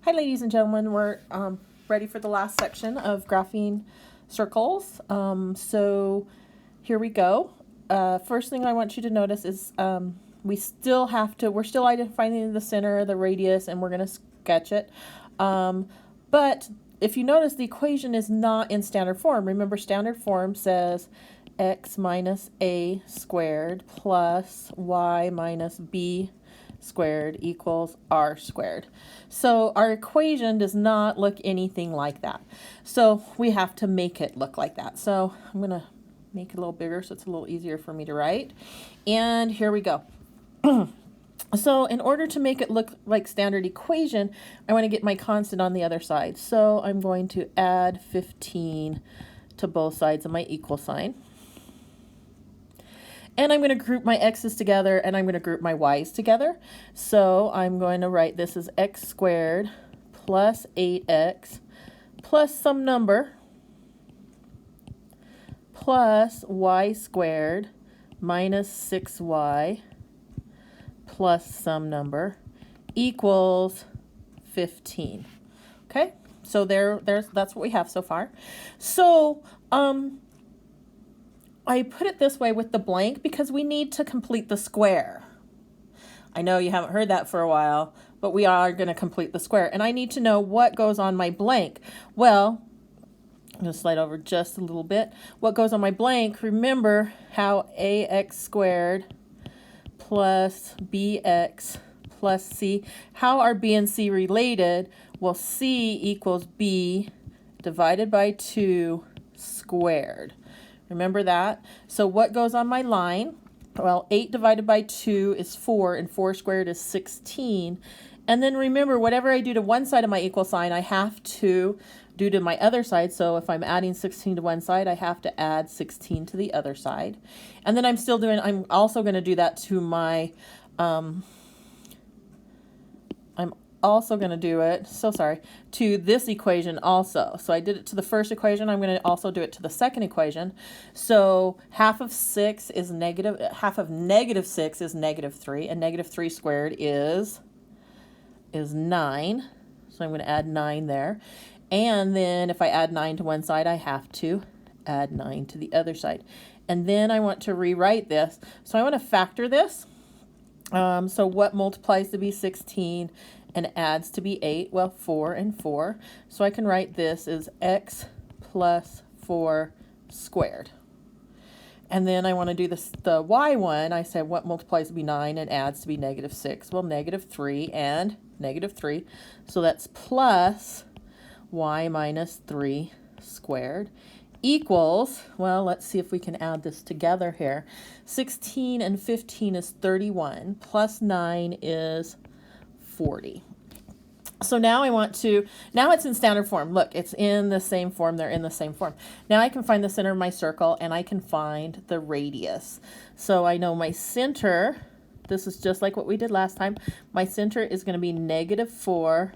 Hi ladies and gentlemen, we're ready for the last section of graphing circles. So here we go. First thing I want you to notice is we're still identifying the center, the radius, and we're going to sketch it. But if you notice, the equation is not in standard form. Remember, standard form says x minus a squared plus y minus b squared equals r squared. So our equation does not look anything like that. So we have to make it look like that. So I'm going to make it a little bigger so it's a little easier for me to write. And here we go. So in order to make it look like standard equation, I want to get my constant on the other side. So I'm going to add 15 to both sides of my equal sign. And I'm going to group my x's together, and I'm going to group my y's together. So I'm going to write this as x squared plus 8x plus some number plus y squared minus 6y plus some number equals 15. Okay, so that's what we have so far. So I put it this way with the blank because we need to complete the square. I know you haven't heard that for a while, but we are going to complete the square. And I need to know what goes on my blank. Well, I'm going to slide over just a little bit. What goes on my blank, remember how ax squared plus bx plus c, how are b and c related? Well, c equals b divided by 2 squared. Remember that? So what goes on my line? Well, 8 divided by 2 is 4, and 4 squared is 16. And then remember, whatever I do to one side of my equal sign, I have to do to my other side. So if I'm adding 16 to one side, I have to add 16 to the other side. And then I'm also going to do that to my, I'm also going to do it, to this equation also. So I did it to the first equation. I'm going to also do it to the second equation. So half of negative 6 is negative 3, and negative 3 squared is 9. So I'm going to add 9 there. And then if I add 9 to one side, I have to add 9 to the other side. And then I want to rewrite this. So I want to factor this. So what multiplies to be 16 and adds to be 8? Well, 4 and 4. So I can write this as x plus 4 squared. And then I want to do the y one. I said what multiplies to be 9 and adds to be negative 6? Well, negative 3 and negative 3. So that's plus y minus 3 squared equals, well, let's see if we can add this together here. 16 and 15 is 31, plus 9 is 40. So now now it's in standard form. Look, it's in the same form. They're in the same form. Now I can find the center of my circle, and I can find the radius. So I know my center, this is just like what we did last time. My center is going to be negative 4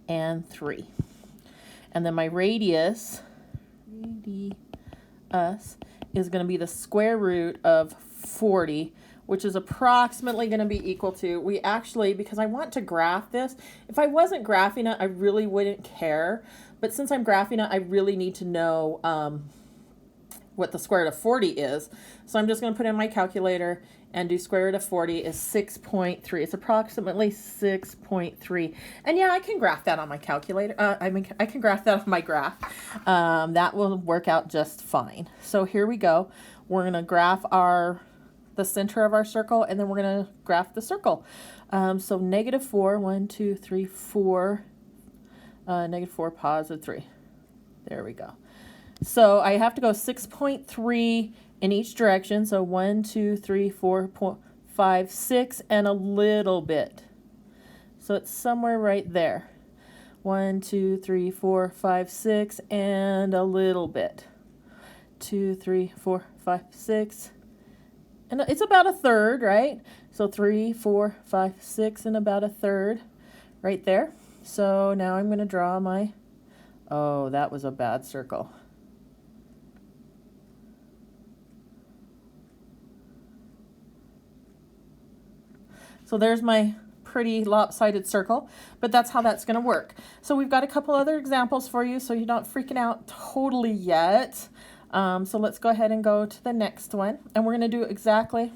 and 3. And then my radius is going to be the square root of 40, which is approximately going to be equal to, because I want to graph this. If I wasn't graphing it, I really wouldn't care. But since I'm graphing it, I really need to know what the square root of 40 is. So I'm just going to put in my calculator and do square root of 40 is 6.3. It's approximately 6.3. And yeah, I can graph that on my calculator. I can graph that on my graph. That will work out just fine. So here we go. We're going to graph the center of our circle, and then we're going to graph the circle. So negative 4, 1, 2, 3, 4, negative 4, positive 3. There we go. So I have to go 6.3 in each direction. So 1, 2, 3, 4, 5, 6, and a little bit. So it's somewhere right there. 1, 2, 3, 4, 5, 6, and a little bit. 2, 3, 4, 5, 6. And it's about a third, right? So 3, 4, 5, 6, and about a third right there. So now I'm going to draw oh, that was a bad circle. So there's my pretty lopsided circle, but that's how that's going to work. So we've got a couple other examples for you, so you're not freaking out totally yet. So let's go ahead and go to the next one, and we're going to do exactly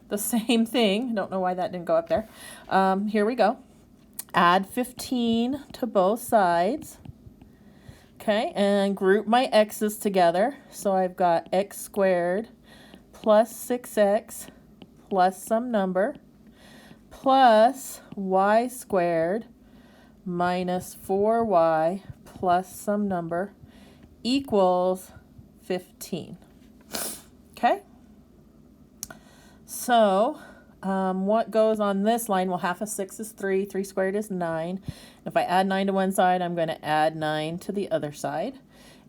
the same thing. I don't know why that didn't go up there. Here we go. Add 15 to both sides. Okay, and group my x's together. So I've got x squared plus 6x plus some number plus y squared minus 4y plus some number equals 15. Okay, so what goes on this line? Well, half of 6 is 3. 3 squared is 9. If I add 9 to one side, I'm going to add 9 to the other side.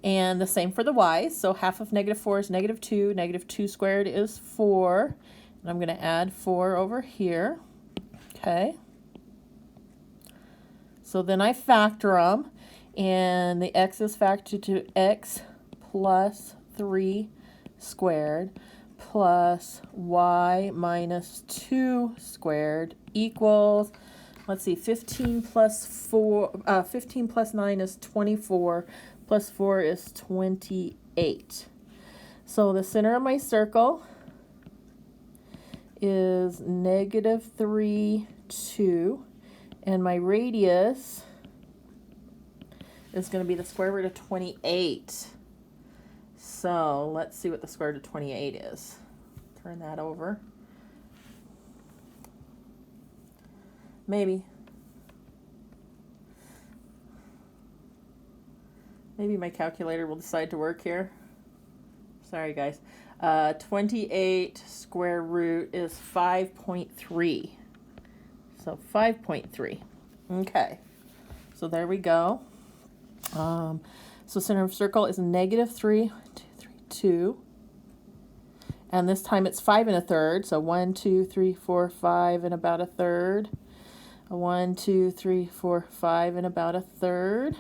And the same for the y's. So half of negative 4 is negative 2. Negative 2 squared is 4. And I'm going to add 4 over here. Okay. So then I factor them. And the x is factored to x plus 3 squared plus y minus 2 squared equals, let's see, 15 plus 9 is 24, plus 4 is 28. So the center of my circle is negative 3, 2, and my radius is going to be the square root of 28. So let's see what the square root of 28 is. Turn that over. Maybe my calculator will decide to work here. Sorry, guys. 28 square root is 5.3. So 5.3. Okay. So there we go. So center of circle is negative 3, 2. And this time it's 5 1/3. So 1, 2, 3, 4, 5 and about 1/3. 1, 2, 3, 4, 5 and about 1/3.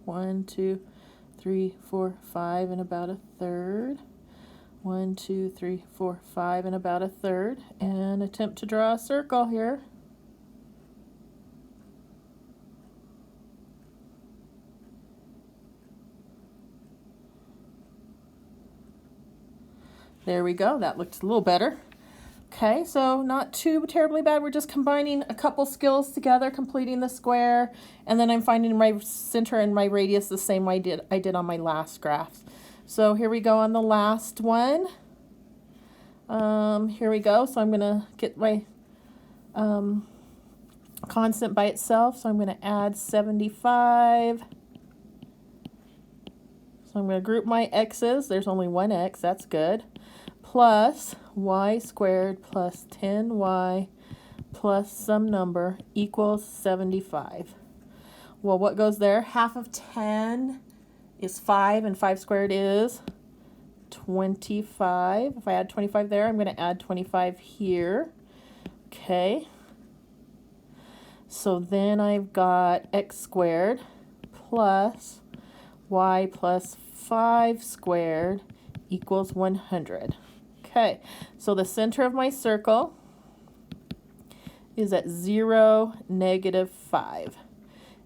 1, 2, 3, 4, 5 and about 1/3. 1, 2, 3, 4, 5 and about 1/3. And attempt to draw a circle here. There we go. That looked a little better. Okay, so not too terribly bad. We're just combining a couple skills together, completing the square, and then I'm finding my center and my radius the same way I did on my last graphs. So here we go on the last one. Here we go. So I'm going to get my constant by itself. So I'm going to add 75. So I'm going to group my x's. There's only one x. That's good. Plus y squared plus 10y plus some number equals 75. Well, what goes there? Half of 10 is 5, and 5 squared is 25. If I add 25 there, I'm going to add 25 here. Okay. So then I've got x squared plus y plus 5 squared equals 100. Okay, so the center of my circle is at 0, negative 5.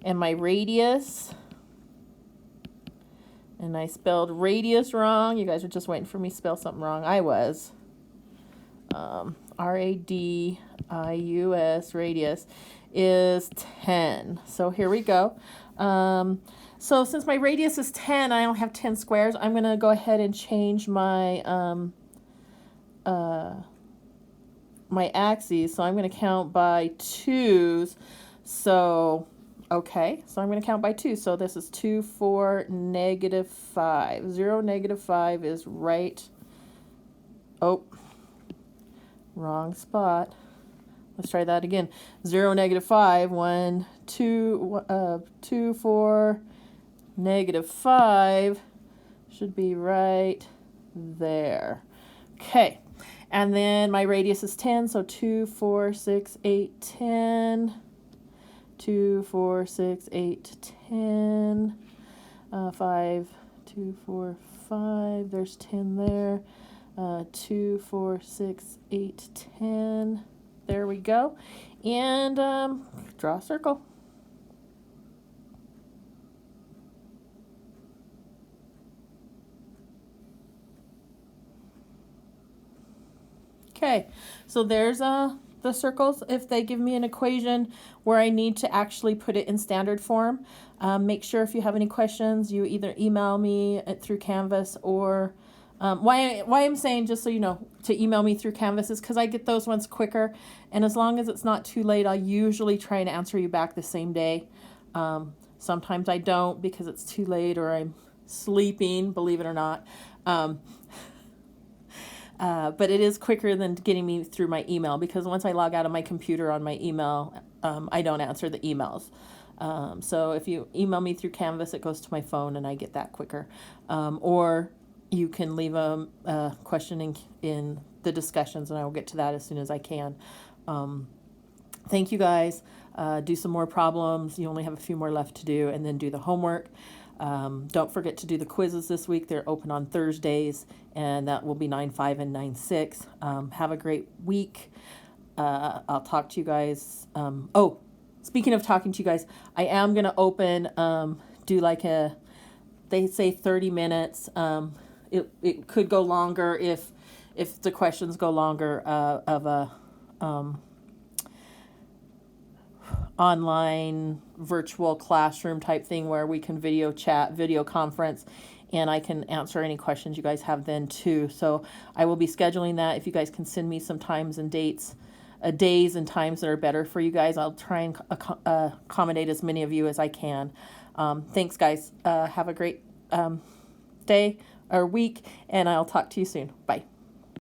And my radius, and I spelled radius wrong. You guys are just waiting for me to spell something wrong. I was. R-A-D-I-U-S, radius, is 10. So here we go. So since my radius is 10, I don't have 10 squares. I'm going to go ahead and change my my axes. So I'm going to count by 2s. So, okay. So I'm going to count by 2. So this is 2, 4, negative 5. 0, negative 5 is right. Oh, wrong spot. Let's try that again. 0, negative 5. 1, 2, 2, 4, negative 5 should be right there. Okay, and then my radius is 10, so 2, 4, 6, 8, 10. 2, 4, 6, 8, 10. 5, 2, 4, 5. There's 10 there. 2, 4, 6, 8, 10. There we go. and draw a circle. Okay, so there's the circles. If they give me an equation where I need to actually put it in standard form, make sure if you have any questions, you either email me through Canvas or why I'm saying, just so you know, to email me through Canvas is because I get those ones quicker, and as long as it's not too late, I'll usually try and answer you back the same day. Sometimes I don't because it's too late or I'm sleeping, believe it or not. But it is quicker than getting me through my email, because once I log out of my computer on my email, I don't answer the emails. So if you email me through Canvas, it goes to my phone and I get that quicker. Or you can leave a question in the discussions and I will get to that as soon as I can. Thank you guys. Do some more problems. You only have a few more left to do, and then do the homework. Don't forget to do the quizzes this week. They're open on Thursdays, and that will be 9-5 and 9-6. Have a great week. I'll talk to you guys. Oh, speaking of talking to you guys, I am going to open, do like they say 30 minutes. It could go longer if the questions go longer, of a online virtual classroom type thing where we can video chat, video conference, and I can answer any questions you guys have then too. So I will be scheduling that. If you guys can send me some times and dates, days and times that are better for you guys, I'll try and accommodate as many of you as I can. Thanks guys. Have a great day or week, and I'll talk to you soon. Bye.